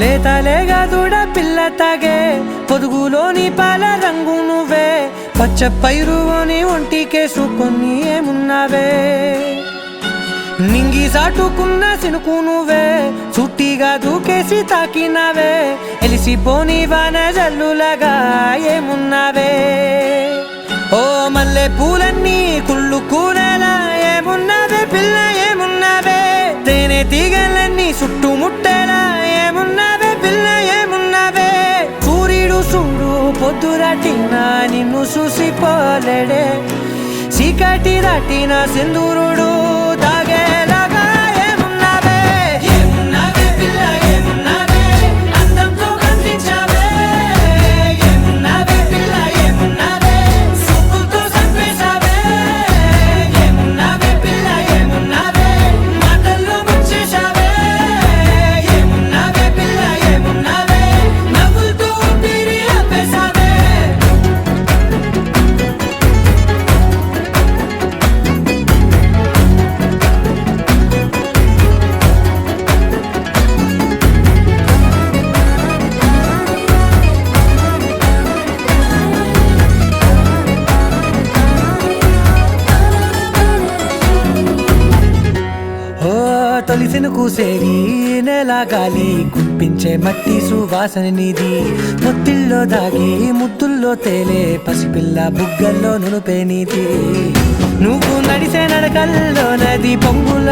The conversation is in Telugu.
లేతలేగా దూడ పిల్ల తాగే పొదుగులోని పాల రంగు నువ్వే పచ్చ పైరుని ఒంటికేసుకొని ఏమున్నావే నింగి సాటుకున్న సినుకు నువ్వే చుట్టిగా దూకేసి తాకినావే ఎలిసిపోని వాన జల్లులగా ఏమున్నావే ఓ మల్లె పూలన్నీ కుళ్ళు కూరలా ఏమున్నావే పిల్ల ఏమున్నావే తేనె తీగలన్నీ చుట్టుముట్టేలా ఏమున్నావే పిల్ల ఏమున్నావే సూర్యుడు చూడు పొద్దురాటిన నిన్ను చూసిపోలేడే చీకటి దాటిన సింధూరుడు తాగేలాగా ఏమున్నావే ఏమున్నావే పిల్ల ఏమున్నావే అందంతో కనిపించావే ఏమున్నావే పిల్ల ఏమున్నావే చూపుతో చంపేశావే ఏమున్నావే పిల్ల ఏమున్నావే మాటల్లో ముంచేశావే ఏమున్నావే పిల్ల ఏమున్నావే నవ్వులతో ఊపిరి ఆపేశావే తొలిసిన కూసేరి నెల గాలి గుప్పించే మట్టి సువాసన నీది ముత్తిల్లో దాగి ముద్దుల్లో తేలే పసిపిల్ల బుగ్గల్లో నునుపే నీది నువ్వు నడిసే నడకల్లో నది పొంగుల